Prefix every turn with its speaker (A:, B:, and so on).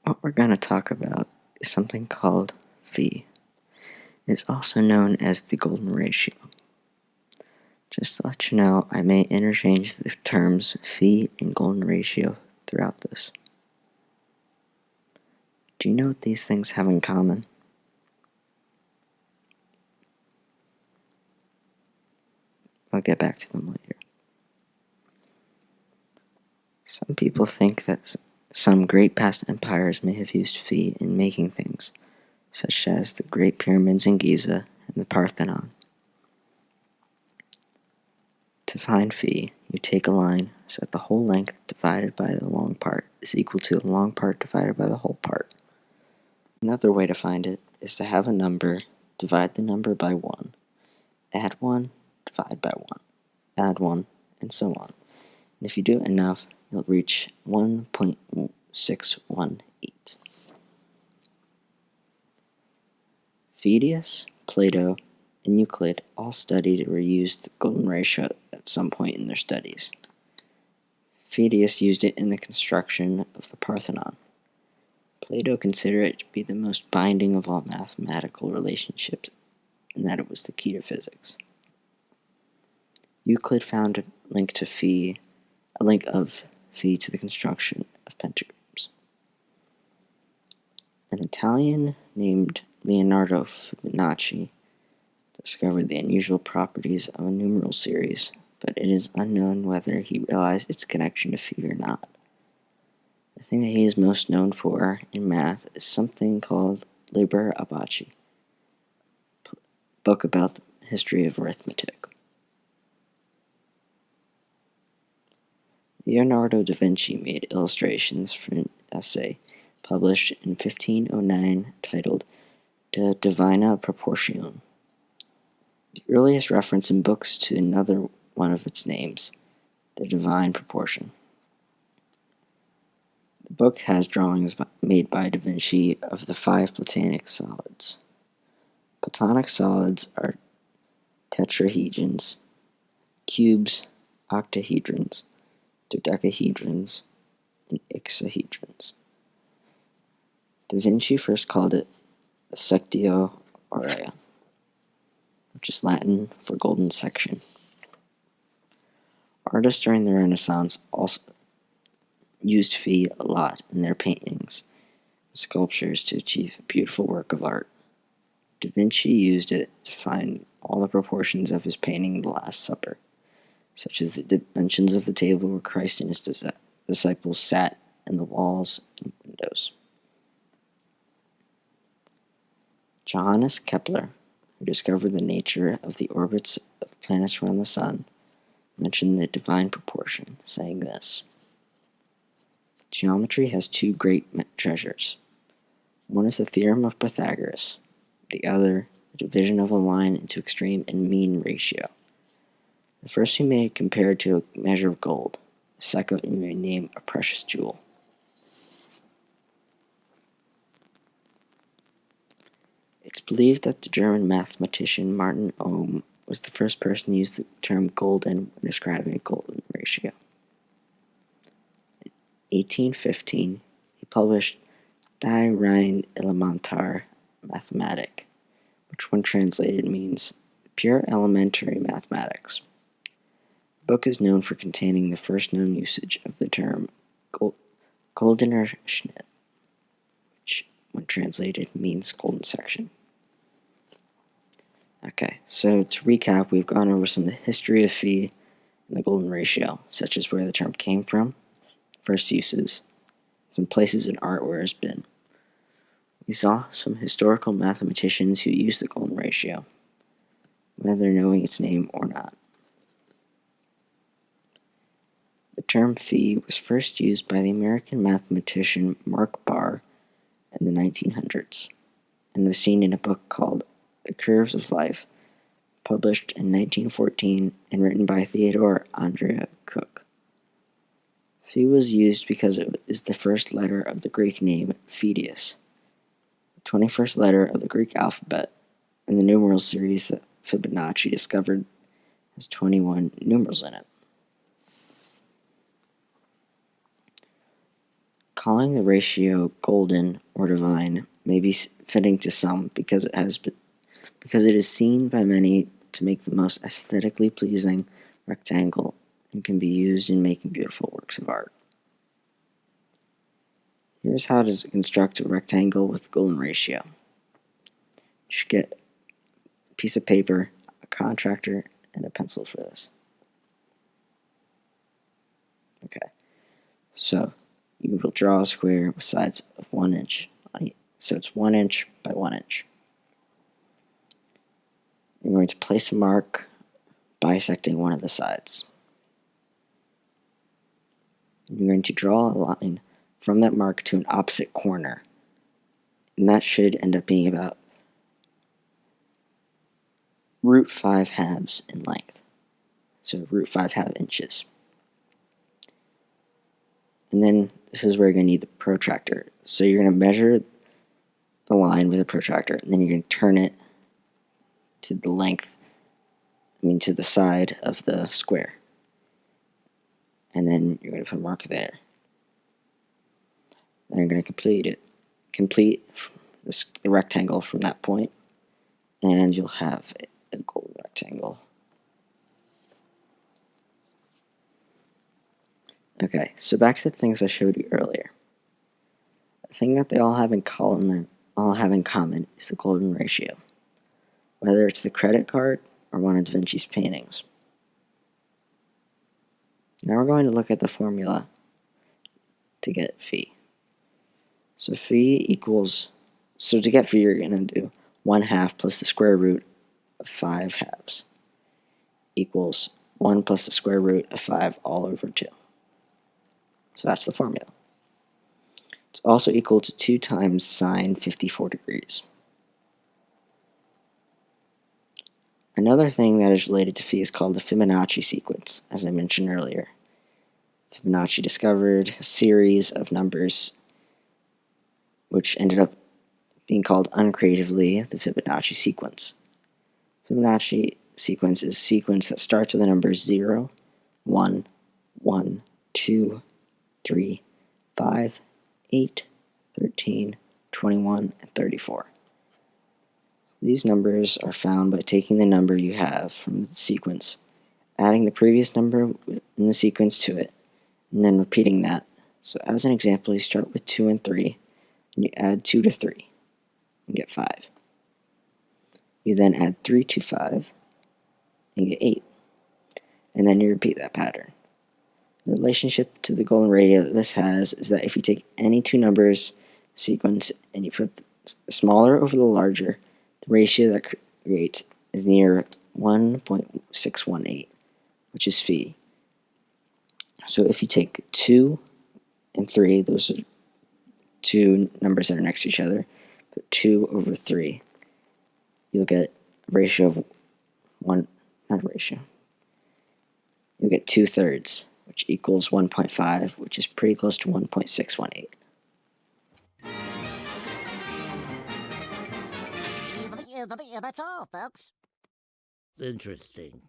A: What we're going to talk about is something called phi. It's also known as the golden ratio. Just to let you know, I may interchange the terms phi and golden ratio throughout this. Do you know what these things have in common? I'll get back to them later. Some people think that some great past empires may have used phi in making things, such as the Great Pyramids in Giza and the Parthenon. To find phi, you take a line so that the whole length divided by the long part is equal to the long part divided by the whole part. Another way to find it is to have a number, divide the number by 1, add 1, divide by 1, add 1, and so on. And if you do it enough, you'll reach 1.618. Phidias, Plato, and Euclid all studied or used the golden ratio at some point in their studies. Phidias used it in the construction of the Parthenon. Plato considered it to be the most binding of all mathematical relationships, and that it was the key to physics. Euclid found a link of phi to the construction of pentagrams. An Italian named Leonardo Fibonacci discovered the unusual properties of a numeral series, but it is unknown whether he realized its connection to phi or not. The thing that he is most known for in math is something called Liber Abaci, a book about the history of arithmetic. Leonardo da Vinci made illustrations for an essay published in 1509 titled De Divina Proportione. The earliest reference in books to another one of its names, the Divine Proportion. The book has drawings made by Da Vinci of the 5 Platonic solids. Platonic solids are tetrahedrons, cubes, octahedrons, dodecahedrons, and ixahedrons. Da Vinci first called it the sectio aurea, which is Latin for golden section. Artists during the Renaissance also used phi a lot in their paintings and sculptures to achieve a beautiful work of art. Da Vinci used it to find all the proportions of his painting The Last Supper, such as the dimensions of the table where Christ and his disciples sat, and the walls and windows. Johannes Kepler, who discovered the nature of the orbits of planets around the sun, mentioned the divine proportion, saying this: Geometry has 2 great treasures. One is the theorem of Pythagoras, the other, the division of a line into extreme and mean ratio. The first we may compare to a measure of gold, the second we may name a precious jewel. It's believed that the German mathematician Martin Ohm was the first person to use the term golden when describing a golden ratio. In 1815, he published Die rein elementare Mathematik, which when translated means pure elementary mathematics. The book is known for containing the first known usage of the term goldener Schnitt, which when translated means golden section. Okay, so to recap, we've gone over some of the history of phi and the golden ratio, such as where the term came from, first uses, some places in art where it's been. We saw some historical mathematicians who used the golden ratio, whether knowing its name or not. The term phi was first used by the American mathematician Mark Barr in the 1900s, and was seen in a book called The Curves of Life, published in 1914 and written by Theodore Andrea Cook. Phi was used because it is the first letter of the Greek name Phidias, the 21st letter of the Greek alphabet, and the numeral series that Fibonacci discovered has 21 numerals in it. Calling the ratio golden or divine may be fitting to some because it is seen by many to make the most aesthetically pleasing rectangle and can be used in making beautiful works of art. Here's how to construct a rectangle with golden ratio. You should get a piece of paper, a contractor, and a pencil for this. Okay, so you will draw a square with sides of 1 inch. So it's 1 inch by 1 inch. You're going to place a mark bisecting one of the sides. You're going to draw a line from that mark to an opposite corner, and that should end up being about root 5 halves in length, so root 5 half inches. And then this is where you're going to need the protractor. So you're going to measure the line with a protractor, and then you're going to turn it to the length, to the side of the square. And then you're going to put a mark there. Then you're going to complete the rectangle from that point, and you'll have a golden rectangle. Okay, so back to the things I showed you earlier. The thing that they all have in common is the golden ratio, whether it's the credit card or one of Da Vinci's paintings. Now we're going to look at the formula to get phi. So to get phi, you're going to do 1/2 plus the square root of 5 halves equals 1 plus the square root of 5 all over 2. So that's the formula. It's also equal to 2 times sine 54 degrees. Another thing that is related to phi is called the Fibonacci sequence, as I mentioned earlier. Fibonacci discovered a series of numbers which ended up being called uncreatively the Fibonacci sequence. Fibonacci sequence is a sequence that starts with the numbers 0, 1, 1, 2, 3, 5, 8, 13, 21, and 34. These numbers are found by taking the number you have from the sequence, adding the previous number in the sequence to it, and then repeating that. So as an example, you start with 2 and 3, and you add 2 to 3, and get 5. You then add 3 to 5, and get 8. And then you repeat that pattern. The relationship to the golden ratio that this has is that if you take any two numbers sequence and you put the smaller over the larger, the ratio that creates is near 1.618, which is phi. So if you take 2 and 3, those are two numbers that are next to each other, put 2 over 3, you'll get a ratio of you'll get 2/3, which equals 1.5, which is pretty close to 1.618.
B: Yeah, that's all, folks.
C: Interesting.